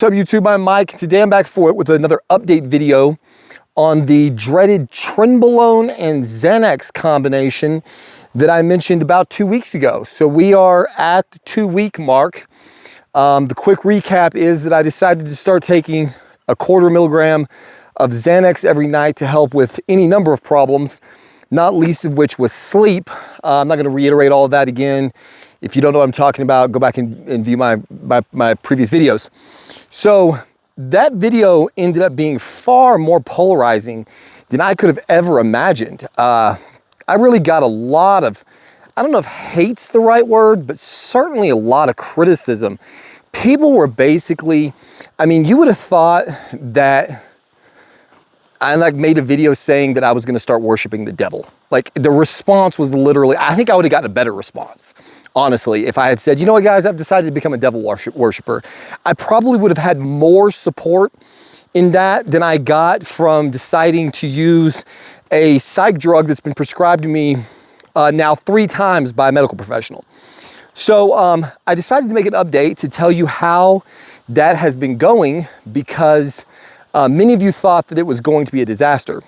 What's up YouTube, I'm Mike. Today I'm back for it with another update video on the dreaded Trenbolone and Xanax combination that I mentioned about 2 weeks ago. So we are at the 2-week mark. The quick recap is that I decided to start taking a 1/4 milligram of Xanax every night to help with any number of problems, not least of which was sleep. I'm not gonna reiterate all of that again. If you don't know what I'm talking about, go back and view my previous videos. So that video ended up being far more polarizing than I could have ever imagined. I really got a lot of, I don't know if hate's the right word, but certainly a lot of criticism. People were basically, I mean, you would have thought that I made a video saying that I was gonna start worshiping the devil. Like the response was literally, I think I would have gotten a better response, honestly, if I had said, you know what guys, I've decided to become a devil worshiper. I probably would have had more support in that than I got from deciding to use a psych drug that's been prescribed to me now 3 times by a medical professional. So I decided to make an update to tell you how that has been going because many of you thought that it was going to be a disaster.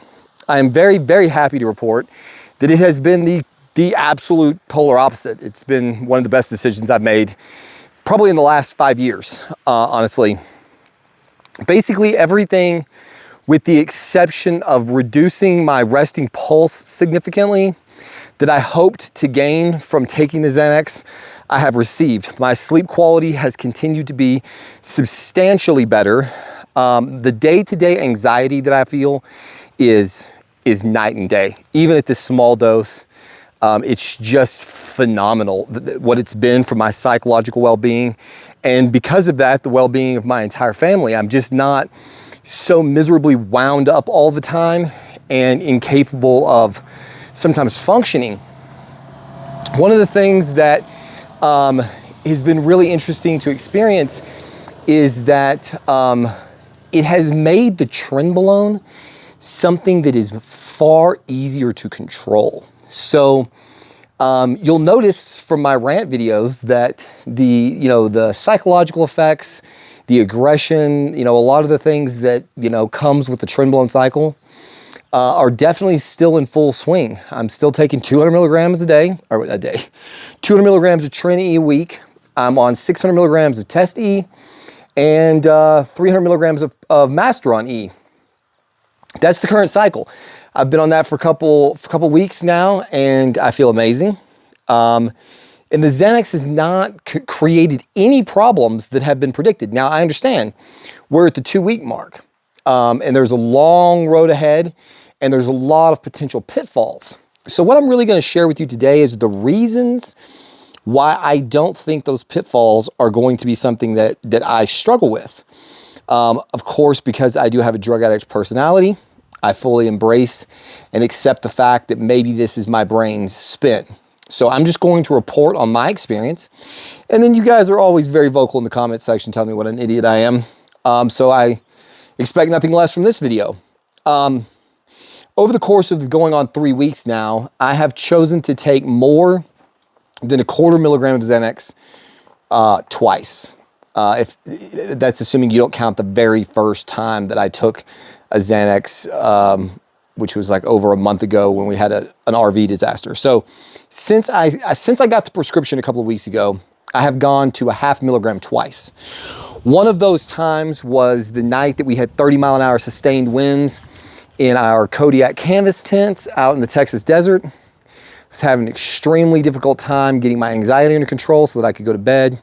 I am very, very happy to report that it has been the absolute polar opposite. It's been one of the best decisions I've made probably in the last 5 years, honestly. Basically everything with the exception of reducing my resting pulse significantly that I hoped to gain from taking the Xanax, I have received. My sleep quality has continued to be substantially better. The day-to-day anxiety that I feel is night and day. Even at this small dose, it's just phenomenal what it's been for my psychological well-being. And because of that, the well-being of my entire family. I'm just not so miserably wound up all the time and incapable of sometimes functioning. One of the things that has been really interesting to experience is that it has made the Trenbolone something that is far easier to control. So you'll notice from my rant videos that the psychological effects, the aggression, a lot of the things that, comes with the Trenbolone cycle are definitely still in full swing. I'm still taking 200 milligrams a day, 200 milligrams of Tren E a week. I'm on 600 milligrams of Test E and 300 milligrams of Masteron E. That's the current cycle. I've been on that for a couple weeks now, and I feel amazing. And the Xanax has not created any problems that have been predicted. Now, I understand we're at the 2-week mark, and there's a long road ahead, and there's a lot of potential pitfalls. So what I'm really gonna share with you today is the reasons why I don't think those pitfalls are going to be something that I struggle with. Of course, because I do have a drug addict personality, I fully embrace and accept the fact that maybe this is my brain's spin. So I'm just going to report on my experience. And then you guys are always very vocal in the comment section telling me what an idiot I am. So I expect nothing less from this video. Over the course of going on 3 weeks now, I have chosen to take more than a 1/4 milligram of Xanax twice. If that's assuming you don't count the very first time that I took a Xanax, which was like over a month ago when we had an RV disaster. So since I got the prescription a couple of weeks ago, I have gone to a 1/2 milligram twice. One of those times was the night that we had 30-mile-an-hour sustained winds in our Kodiak canvas tents out in the Texas desert. I was having an extremely difficult time getting my anxiety under control so that I could go to bed.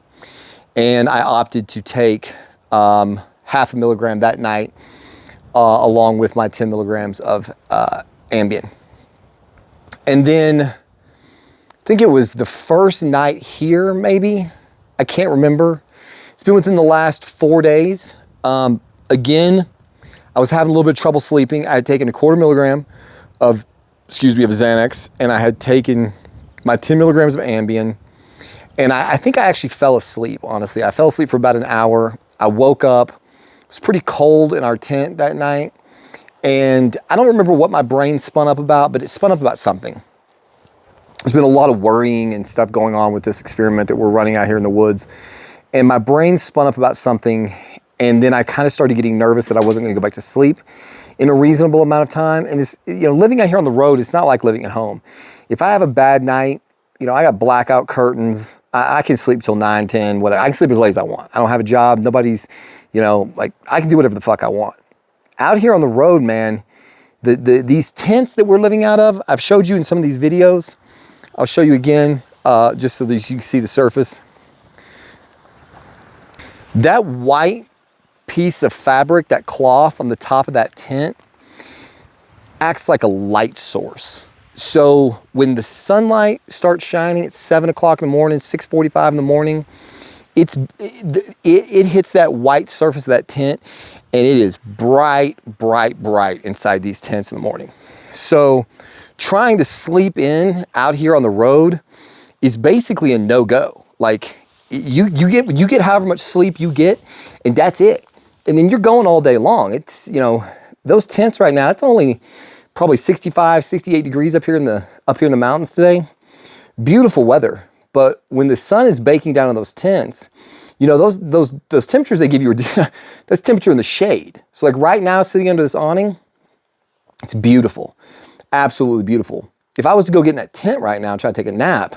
And I opted to take 1/2 milligram that night, along with my 10 milligrams of Ambien. And then I think it was the first night here, maybe, I can't remember. It's been within the last 4 days. Again, I was having a little bit of trouble sleeping. I had taken a 1/4 milligram of Xanax, and I had taken my 10 milligrams of Ambien. And I think I actually fell asleep, honestly. I fell asleep for about an hour. I woke up. It was pretty cold in our tent that night. And I don't remember what my brain spun up about, but it spun up about something. There's been a lot of worrying and stuff going on with this experiment that we're running out here in the woods. And my brain spun up about something, And then I kind of started getting nervous that I wasn't gonna go back to sleep in a reasonable amount of time. And it's, you know, living out here on the road, it's not like living at home. If I have a bad night, you know, I got blackout curtains. I can sleep till 9, 10, whatever. I can sleep as late as I want. I don't have a job. Nobody's, you know, like I can do whatever the fuck I want. Out here on the road, man, these tents that we're living out of, I've showed you in some of these videos. I'll show you again, just so that you can see the surface. That white piece of fabric, that cloth on the top of that tent, acts like a light source. So when the sunlight starts shining at 7 o'clock in the morning, 6:45 in the morning, it hits that white surface of that tent, and it is bright, bright, bright inside these tents in the morning. So trying to sleep in out here on the road is basically a no-go. Like you get however much sleep you get, and that's it. And then you're going all day long. It's, you know, those tents right now, it's only probably 65, 68 degrees up here in the mountains today. Beautiful weather. But when the sun is baking down on those tents, you know, those temperatures they give you, that's temperature in the shade. So like right now, sitting under this awning, it's beautiful. Absolutely beautiful. If I was to go get in that tent right now and try to take a nap,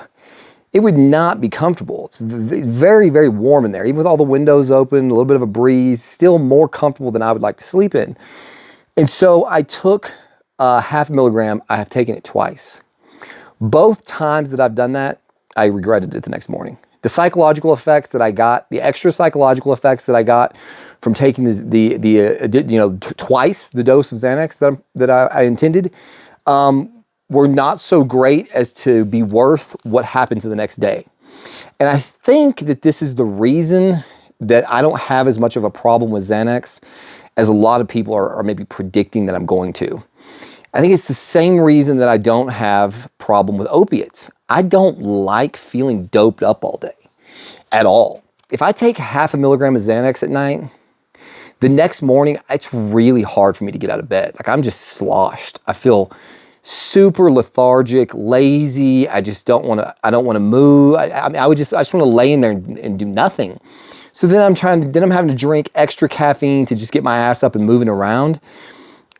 it would not be comfortable. It's very, very warm in there. Even with all the windows open, a little bit of a breeze, still more comfortable than I would like to sleep in. And so I took half a milligram. I have taken it twice. Both times that I've done that, I regretted it the next morning. The psychological effects that I got, the extra psychological effects that I got from taking twice the dose of Xanax that I intended, were not so great as to be worth what happened to the next day. And I think that this is the reason that I don't have as much of a problem with Xanax as a lot of people are maybe predicting that I'm going to. I think it's the same reason that I don't have a problem with opiates. I don't like feeling doped up all day at all. If I take half a milligram of Xanax at night, the next morning, it's really hard for me to get out of bed. Like I'm just sloshed. I feel super lethargic, lazy. I don't want to move. I just want to lay in there and do nothing. So then I'm having to drink extra caffeine to just get my ass up and moving around.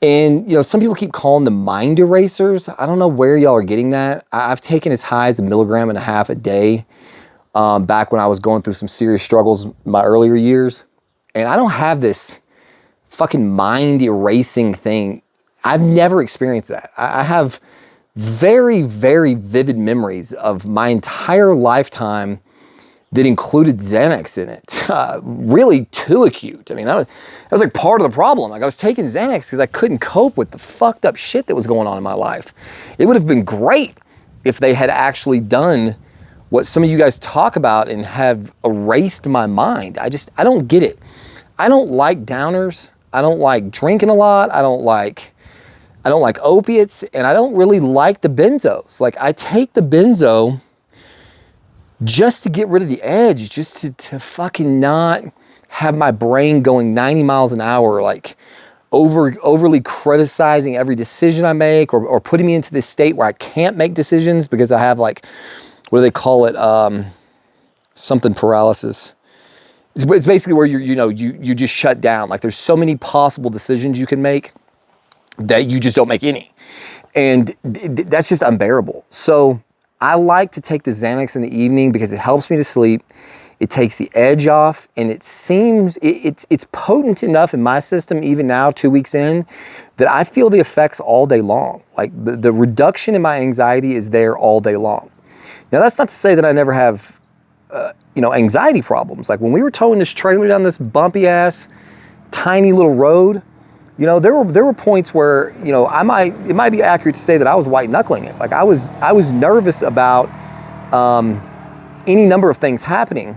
And, you know, some people keep calling them mind erasers. I don't know where y'all are getting that. I've taken as high as 1.5 milligrams a day back when I was going through some serious struggles in my earlier years. And I don't have this fucking mind erasing thing. I've never experienced that. I have very, very vivid memories of my entire lifetime that included Xanax in it. Really too acute. I mean, that was like part of the problem. Like I was taking Xanax because I couldn't cope with the fucked up shit that was going on in my life. It would have been great if they had actually done what some of you guys talk about and have erased my mind. I don't get it. I don't like downers. I don't like drinking a lot. I don't like opiates, and I don't really like the benzos. Like I take the benzo just to get rid of the edge, just to fucking not have my brain going 90 miles an hour, like overly criticizing every decision I make, or putting me into this state where I can't make decisions because I have like, what do they call it? Something paralysis. It's basically where you just shut down. Like there's so many possible decisions you can make that you just don't make any. And that's just unbearable. So I like to take the Xanax in the evening because it helps me to sleep. It takes the edge off, and it seems it's potent enough in my system, even now, 2 weeks in, that I feel the effects all day long. Like the reduction in my anxiety is there all day long. Now, that's not to say that I never have, anxiety problems. Like when we were towing this trailer down this bumpy ass, tiny little road, you know, there were points where, you know, it might be accurate to say that I was white knuckling it. Like I was nervous about any number of things happening.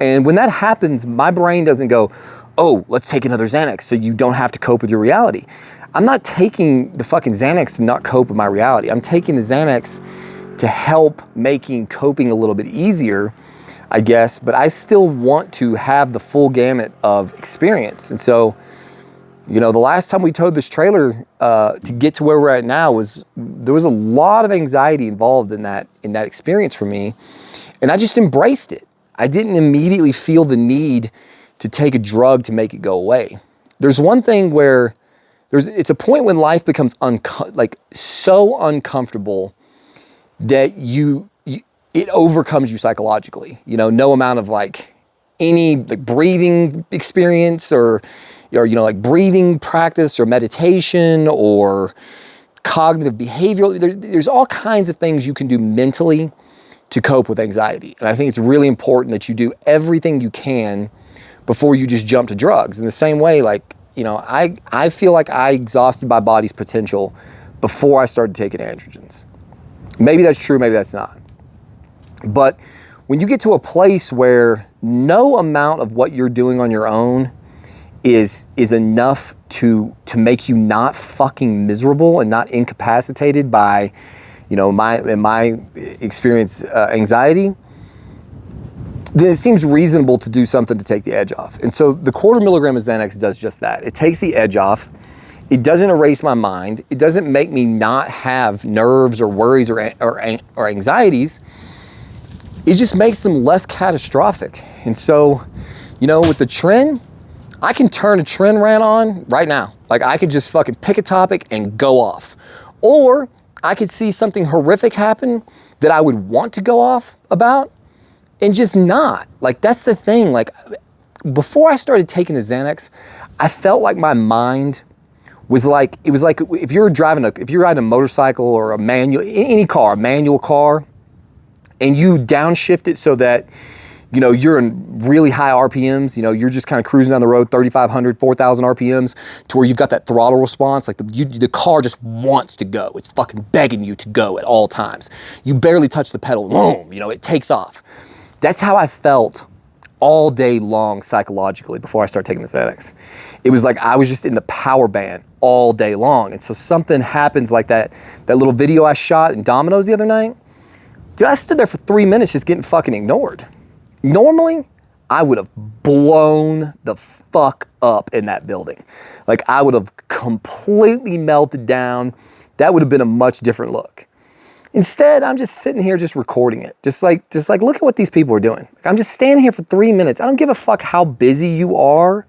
And when that happens, my brain doesn't go, oh, let's take another Xanax so you don't have to cope with your reality. I'm not taking the fucking Xanax to not cope with my reality. I'm taking the Xanax to help making coping a little bit easier, I guess, but I still want to have the full gamut of experience. And so, you know, the last time we towed this trailer to get to where we're at now there was a lot of anxiety involved in that experience for me, and I just embraced it. I didn't immediately feel the need to take a drug to make it go away. There's one thing where it's a point when life becomes so uncomfortable that it overcomes you psychologically. You know, no amount of any breathing experience or breathing practice or meditation or cognitive behavioral. There's all kinds of things you can do mentally to cope with anxiety. And I think it's really important that you do everything you can before you just jump to drugs. In the same way, I feel like I exhausted my body's potential before I started taking androgens. Maybe that's true, maybe that's not. But when you get to a place where no amount of what you're doing on your own is enough to make you not fucking miserable and not incapacitated by, in my experience, anxiety, then it seems reasonable to do something to take the edge off. And so the 1/4 milligram of Xanax does just that. It takes the edge off. It doesn't erase my mind. It doesn't make me not have nerves or worries or anxieties. It just makes them less catastrophic. And so, with the trend, I can turn a trend rant on right now. I could just fucking pick a topic and go off. Or I could see something horrific happen that I would want to go off about and just not. That's the thing. Before I started taking the Xanax, I felt like my mind was it was like if you're riding a motorcycle or a manual car, and you downshift it so that, you're in really high RPMs, you're just kind of cruising down the road, 3,500, 4,000 RPMs, to where you've got that throttle response, the car just wants to go. It's fucking begging you to go at all times. You barely touch the pedal, boom, it takes off. That's how I felt all day long psychologically before I started taking the Xanax. It was like I was just in the power band all day long. And so something happens like that little video I shot in Domino's the other night. Dude, I stood there for 3 minutes just getting fucking ignored. Normally, I would have blown the fuck up in that building. I would have completely melted down. That would have been a much different look. Instead, I'm just sitting here just recording it. Just like look at what these people are doing. I'm just standing here for 3 minutes. I don't give a fuck how busy you are.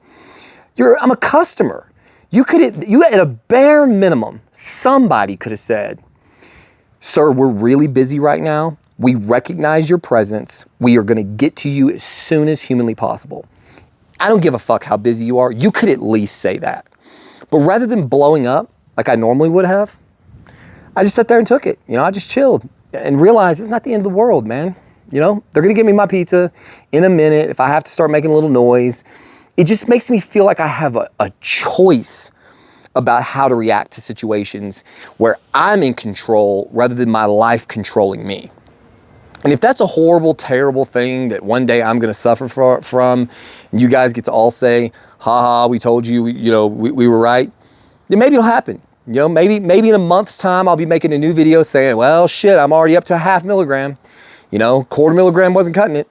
I'm a customer. You at a bare minimum, somebody could have said, "Sir, we're really busy right now. We recognize your presence. We are going to get to you as soon as humanly possible." I don't give a fuck how busy you are. You could at least say that. But rather than blowing up like I normally would have, I just sat there and took it. I just chilled and realized it's not the end of the world, man. They're going to give me my pizza in a minute if I have to start making a little noise. It just makes me feel like I have a choice about how to react to situations where I'm in control rather than my life controlling me. And if that's a horrible, terrible thing that one day I'm going to suffer from, and you guys get to all say, "Ha, we told you, we were right," then maybe it'll happen. Maybe in a month's time, I'll be making a new video saying, "Well, shit, I'm already up to 1/2 milligram. 1/4 milligram wasn't cutting it."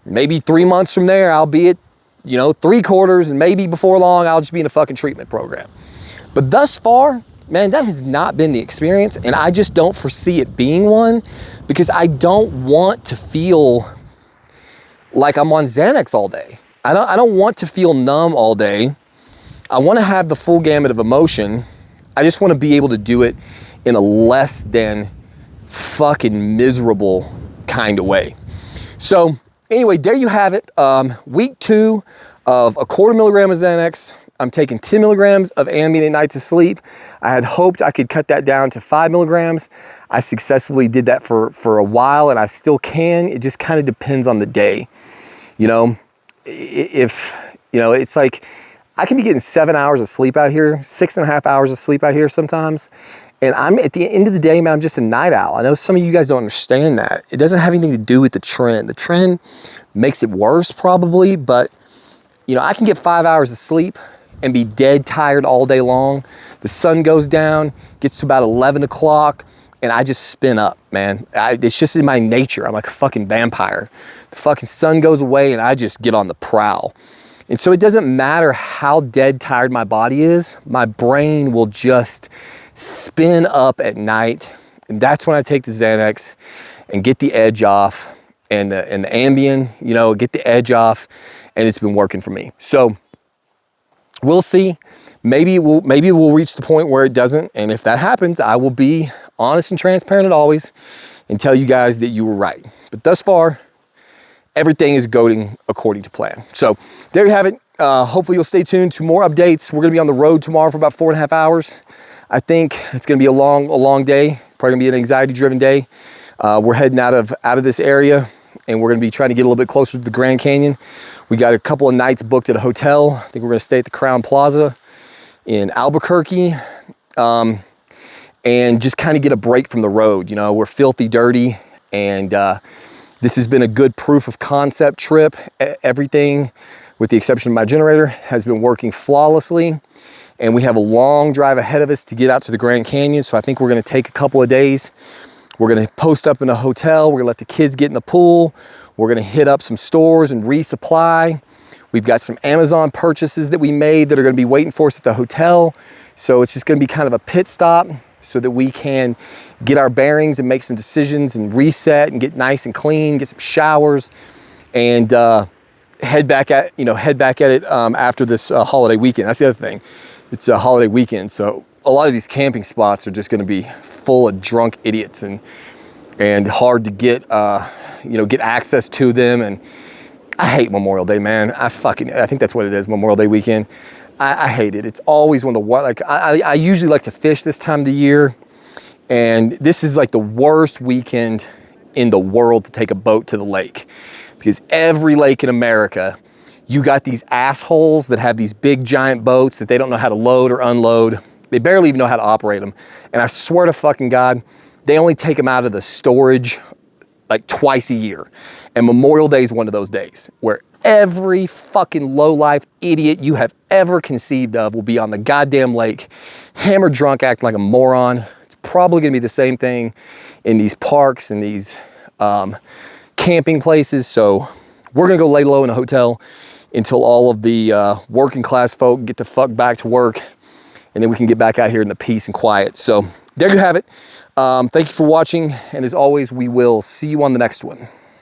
Maybe 3 months from there, I'll be at, 3/4, and maybe before long, I'll just be in a fucking treatment program. But thus far, man, that has not been the experience, and I just don't foresee it being one because I don't want to feel like I'm on Xanax all day. I don't want to feel numb all day. I want to have the full gamut of emotion. I just want to be able to do it in a less than fucking miserable kind of way. So anyway, there you have it. Week 2 of a 1/4 milligram of Xanax. I'm taking 10 milligrams of Ambien at night to sleep. I had hoped I could cut that down to 5 milligrams. I successfully did that for a while, and I still can. It just kind of depends on the day. It's like I can be getting 7 hours of sleep out here, 6.5 hours of sleep out here sometimes. And I'm at the end of the day, man, I'm just a night owl. I know some of you guys don't understand that. It doesn't have anything to do with the trend. The trend makes it worse probably, but I can get 5 hours of sleep and be dead tired all day long. The sun goes down, gets to about 11 o'clock, and I just spin up, man. It's just in my nature. I'm like a fucking vampire. The fucking sun goes away and I just get on the prowl. And so it doesn't matter how dead tired my body is, my brain will just spin up at night. And that's when I take the Xanax and get the edge off and the Ambien, you know, get the edge off, and it's been working for me. So we'll see. Maybe it will reach the point where it doesn't, and if that happens, I will be honest and transparent as always and tell you guys that you were right. But thus far, everything is going according to plan. So there you have it. Hopefully you'll stay tuned to more updates. We're gonna be on the road tomorrow for about 4.5 hours. I think it's gonna be a long day. Probably gonna be an anxiety-driven day. We're heading out of this area, and we're gonna be trying to get a little bit closer to the Grand Canyon. We got a couple of nights booked at a hotel. I think we're gonna stay at the Crown Plaza in Albuquerque, and just kind of get a break from the road. You know, we're filthy dirty, and this has been a good proof of concept trip. Everything, with the exception of my generator, has been working flawlessly. And we have a long drive ahead of us to get out to the Grand Canyon. So I think we're gonna take a couple of days. We're gonna post up in a hotel. We're gonna let the kids get in the pool. We're gonna hit up some stores and resupply. We've got some Amazon purchases that we made that are gonna be waiting for us at the hotel. So it's just gonna be kind of a pit stop so that we can get our bearings and make some decisions and reset and get nice and clean, get some showers, and head back at it after this holiday weekend. That's the other thing. It's a holiday weekend, so a lot of these camping spots are just going to be full of drunk idiots and hard to get get access to them. And I hate Memorial Day, man. I think that's what it is, Memorial Day weekend. I hate it. It's always when I usually like to fish this time of the year, and this is like the worst weekend in the world to take a boat to the lake, because every lake in America, you got these assholes that have these big giant boats that they don't know how to load or unload. They barely even know how to operate them. And I swear to fucking God, they only take them out of the storage like twice a year. And Memorial Day is one of those days where every fucking low-life idiot you have ever conceived of will be on the goddamn lake, hammered drunk, acting like a moron. It's probably gonna be the same thing in these parks and these camping places. So we're gonna go lay low in a hotel until all of the working class folk get the fuck back to work, and then we can get back out here in the peace and quiet. So there you have it. Thank you for watching, and as always, we will see you on the next one.